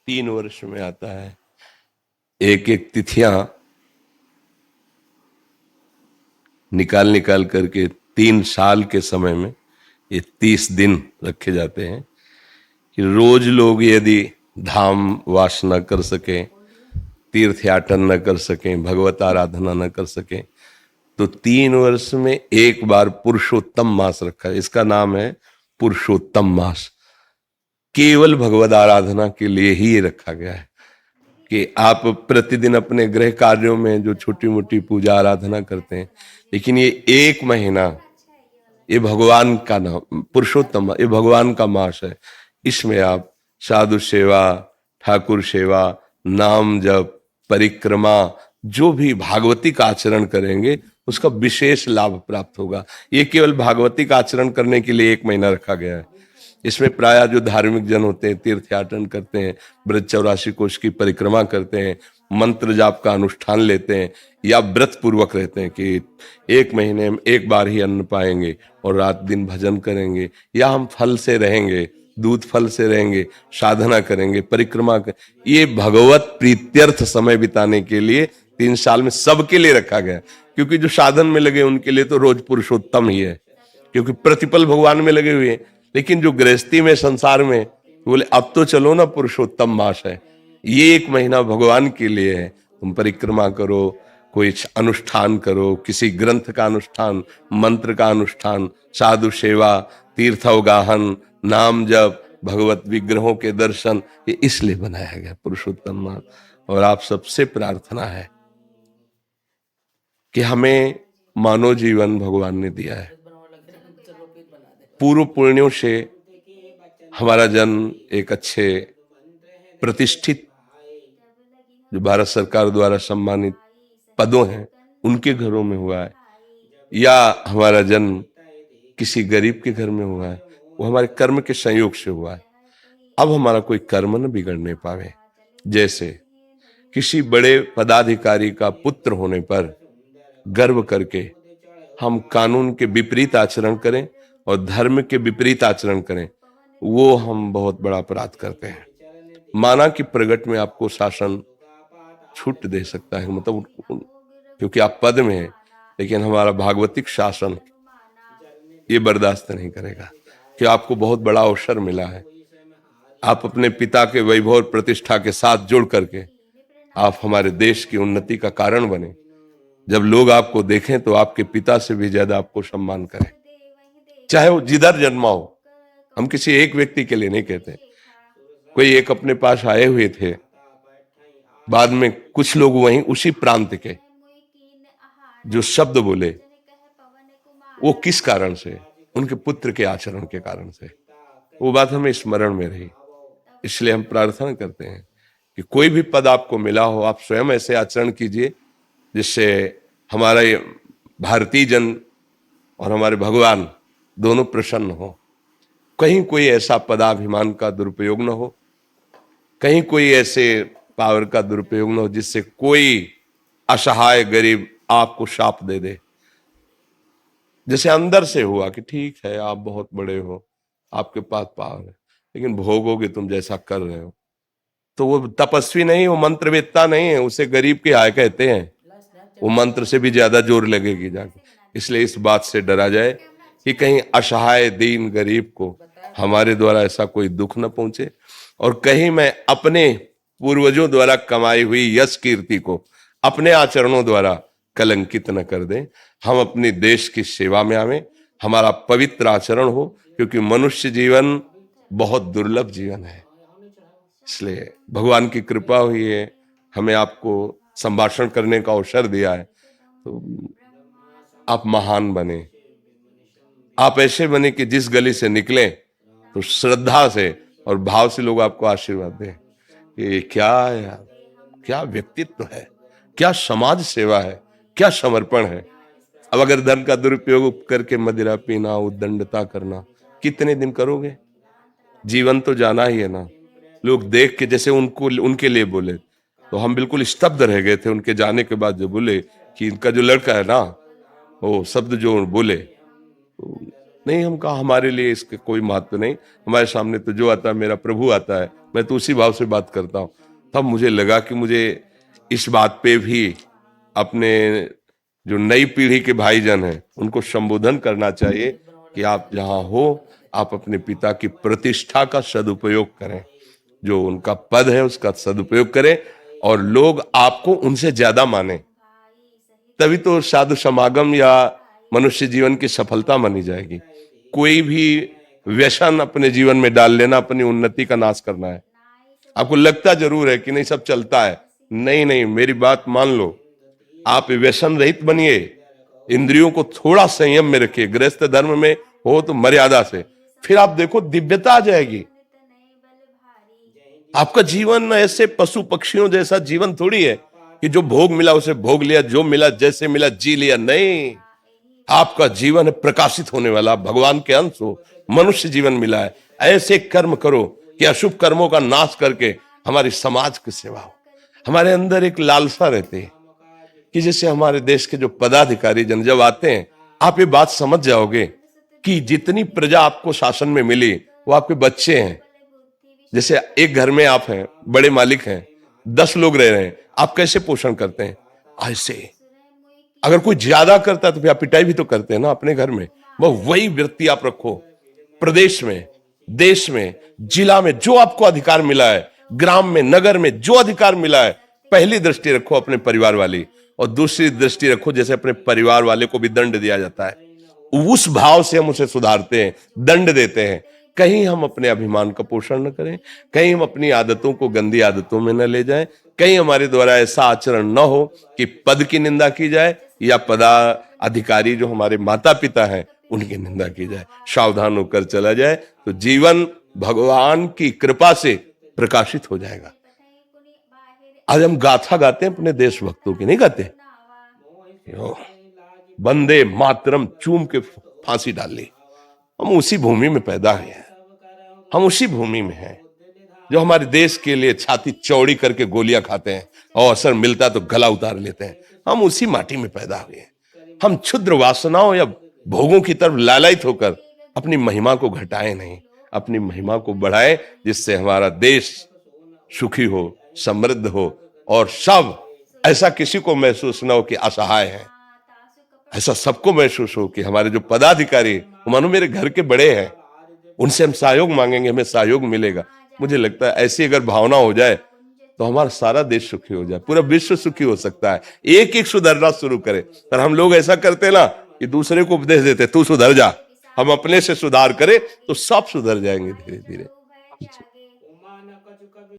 3 वर्ष में आता है। एक एक तिथियां निकाल निकाल करके 3 साल के समय में ये 30 दिन रखे जाते हैं कि रोज लोग यदि धाम वास न कर सकें, तीर्थ याटन न कर सकें, भगवत आराधना न कर सकें, तो 3 वर्ष में एक बार पुरुषोत्तम मास रखा है। इसका नाम है पुरुषोत्तम मास। केवल भगवत आराधना के लिए ही ये रखा गया है कि आप प्रतिदिन अपने गृह कार्यों में जो छोटी मोटी पूजा आराधना करते हैं, लेकिन ये 1 महीना ये भगवान का नाम पुरुषोत्तम, ये भगवान का मास है। इसमें आप साधु सेवा, ठाकुर सेवा, नाम जप, परिक्रमा, जो भी भागवती का आचरण करेंगे उसका विशेष लाभ प्राप्त होगा। ये केवल भागवती का आचरण करने के लिए 1 महीना रखा गया है। इसमें प्रायः जो धार्मिक जन होते हैं तीर्थयाटन करते हैं, ब्रज 84 कोष की परिक्रमा करते हैं, मंत्र जाप का अनुष्ठान लेते हैं, या व्रत पूर्वक रहते हैं कि 1 महीने में एक बार ही अन्न पाएंगे और रात दिन भजन करेंगे, या हम फल से रहेंगे, दूध फल से रहेंगे, साधना करेंगे, परिक्रमा कर, ये भगवत प्रीत्यर्थ समय बिताने के लिए 3 साल में सबके लिए रखा गया। क्योंकि जो साधन में लगे उनके लिए तो रोज पुरुषोत्तम ही है, क्योंकि प्रतिपल भगवान में लगे हुए हैं। लेकिन जो गृहस्थी में, संसार में, बोले अब तो चलो ना, पुरुषोत्तम मास है, ये 1 महीना भगवान के लिए है। तुम परिक्रमा करो, कोई अनुष्ठान करो, किसी ग्रंथ का अनुष्ठान, मंत्र का अनुष्ठान, साधु सेवा, तीर्थावगाहन, नाम जप, भगवत विग्रहों के दर्शन, ये इसलिए बनाया गया पुरुषोत्तम मास। और आप सबसे प्रार्थना है कि हमें मानव जीवन भगवान ने दिया है, पूर्व पुण्यों से हमारा जन्म एक अच्छे प्रतिष्ठित, जो भारत सरकार द्वारा सम्मानित पदों हैं उनके घरों में हुआ है, या हमारा जन्म किसी गरीब के घर में हुआ है, वो हमारे कर्म के संयोग से हुआ है। अब हमारा कोई कर्म न बिगड़ने पावे। जैसे किसी बड़े पदाधिकारी का पुत्र होने पर गर्व करके हम कानून के विपरीत आचरण करें और धर्म के विपरीत आचरण करें, वो हम बहुत बड़ा अपराध करते हैं। माना कि प्रगट में आपको शासन छूट दे सकता है, मतलब क्योंकि आप पद में हैं, लेकिन हमारा भागवतिक शासन ये बर्दाश्त नहीं करेगा कि आपको बहुत बड़ा अवसर मिला है, आप अपने पिता के वैभव और प्रतिष्ठा के साथ जुड़ करके आप हमारे देश की उन्नति का कारण बने। जब लोग आपको देखें तो आपके पिता से भी ज्यादा आपको सम्मान करें, चाहे वो जिधर जन्मा हो। हम किसी एक व्यक्ति के लिए नहीं कहते। कोई एक अपने पास आए हुए थे, बाद में कुछ लोग वहीं उसी प्रांत के जो शब्द बोले, वो किस कारण से? उनके पुत्र के आचरण के कारण से। वो बात हमें स्मरण में रही। इसलिए हम प्रार्थना करते हैं कि कोई भी पद आपको मिला हो, आप स्वयं ऐसे आचरण कीजिए जिससे हमारा भारतीय जन और हमारे भगवान दोनों प्रसन्न हो। कहीं कोई ऐसा पदाभिमान का दुरुपयोग न हो, कहीं कोई ऐसे पावर का दुरुपयोग न हो जिससे कोई असहाय गरीब आपको शाप दे दे। जैसे अंदर से हुआ कि ठीक है आप बहुत बड़े हो, आपके पास पावर है, लेकिन भोगोगे तुम जैसा कर रहे हो। तो वो तपस्वी नहीं, वो मंत्रवेत्ता नहीं है, उसे गरीब के हाय कहते हैं। वो मंत्र से भी ज्यादा जोर लगेगी जाके। इसलिए इस बात से डरा जाए कि कहीं असहाय दीन गरीब को हमारे द्वारा ऐसा कोई दुख न पहुंचे, और कहीं मैं अपने पूर्वजों द्वारा कमाई हुई यश कीर्ति को अपने आचरणों द्वारा कलंकित न कर दें। हम अपने देश की सेवा में आवें, हमारा पवित्र आचरण हो, क्योंकि मनुष्य जीवन बहुत दुर्लभ जीवन है। इसलिए भगवान की कृपा हुई है, हमें आपको संभाषण करने का अवसर दिया है, तो आप महान बने। आप ऐसे बने कि जिस गली से निकलें तो श्रद्धा से और भाव से लोग आपको आशीर्वाद दें कि क्या यार, क्या व्यक्तित्व है, क्या समाज सेवा है, क्या समर्पण है। अब अगर धन का दुरुपयोग करके मदिरा पीना, उद्दंडता करना, कितने दिन करोगे? जीवन तो जाना ही है ना। लोग देख के जैसे उनको उनके लिए बोले, तो हम बिल्कुल स्तब्ध रह गए थे उनके जाने के बाद। जो बोले कि इनका जो लड़का है ना, वो शब्द जो बोले, तो नहीं, हम कहा हमारे लिए इसके कोई महत्व नहीं, हमारे सामने तो जो आता है मेरा प्रभु आता है, मैं तो उसी भाव से बात करता हूँ। तब मुझे लगा कि मुझे इस बात पे भी अपने जो नई पीढ़ी के भाईजन हैं उनको संबोधन करना चाहिए कि आप जहां हो, आप अपने पिता की प्रतिष्ठा का सदुपयोग करें, जो उनका पद है उसका सदुपयोग करें और लोग आपको उनसे ज्यादा माने, तभी तो साधु समागम या मनुष्य जीवन की सफलता मानी जाएगी। कोई भी व्यसन अपने जीवन में डाल लेना अपनी उन्नति का नाश करना है। आपको लगता जरूर है कि नहीं सब चलता है, नहीं नहीं, मेरी बात मान लो, आप व्यसन रहित बनिए, इंद्रियों को थोड़ा संयम में रखिए, गृहस्थ धर्म में हो तो मर्यादा से, फिर आप देखो दिव्यता आ जाएगी। आपका जीवन ऐसे पशु पक्षियों जैसा जीवन थोड़ी है कि जो भोग मिला उसे भोग लिया, जो मिला जैसे मिला जी लिया, नहीं। आपका जीवन है प्रकाशित होने वाला, भगवान के अंश हो, मनुष्य जीवन मिला है। ऐसे कर्म करो कि अशुभ कर्मों का नाश करके हमारी समाज की सेवा हो। हमारे अंदर एक लालसा रहती है कि जैसे हमारे देश के जो पदाधिकारी जन जब आते हैं, आप ये बात समझ जाओगे कि जितनी प्रजा आपको शासन में मिली वो आपके बच्चे हैं। जैसे एक घर में आप हैं, बड़े मालिक हैं, 10 लोग रह रहे हैं, आप कैसे पोषण करते हैं? ऐसे। अगर कोई ज्यादा करता है तो फिर आप पिटाई भी तो करते हैं ना अपने घर में। वही वृत्ति आप रखो प्रदेश में, देश में, जिला में, जो आपको अधिकार मिला है, ग्राम में, नगर में जो अधिकार मिला है, पहली दृष्टि रखो अपने परिवार वाली, और दूसरी दृष्टि रखो जैसे अपने परिवार वाले को भी दंड दिया जाता है, उस भाव से हम उसे सुधारते हैं, दंड देते हैं। कहीं हम अपने अभिमान का पोषण न करें, कहीं हम अपनी आदतों को गंदी आदतों में न ले जाएं, कहीं हमारे द्वारा ऐसा आचरण न हो कि पद की निंदा की जाए या पदाधिकारी जो हमारे माता पिता हैं उनकी निंदा की जाए। सावधान होकर चला जाए तो जीवन भगवान की कृपा से प्रकाशित हो जाएगा। आज हम गाथा गाते हैं अपने देशभक्तों की, नहीं गाते? वंदे मातरम चूम के फांसी डाल ली। हम उसी भूमि में पैदा हुए हैं, हम उसी भूमि में हैं जो हमारे देश के लिए छाती चौड़ी करके गोलियां खाते हैं और अवसर मिलता तो गला उतार लेते हैं। हम उसी माटी में पैदा हुए हैं। हम क्षुद्र वासनाओं या भोगों की तरफ लालायित होकर अपनी महिमा को घटाएं नहीं, अपनी महिमा को बढ़ाएं, जिससे हमारा देश सुखी हो, समृद्ध हो और सब ऐसा किसी को महसूस न हो कि असहाय है। ऐसा सबको महसूस हो कि हमारे जो पदाधिकारी मानो मेरे घर के बड़े हैं, उनसे हम सहयोग मांगेंगे, हमें सहयोग मिलेगा। मुझे लगता है ऐसी अगर भावना हो जाए तो हमारा सारा देश सुखी हो जाए, पूरा विश्व सुखी हो सकता है। एक एक सुधरना शुरू करे। पर हम लोग ऐसा करते ना कि दूसरे को उपदेश देते तू सुधर जा, हम अपने से सुधार करें तो सब सुधर जाएंगे धीरे धीरे।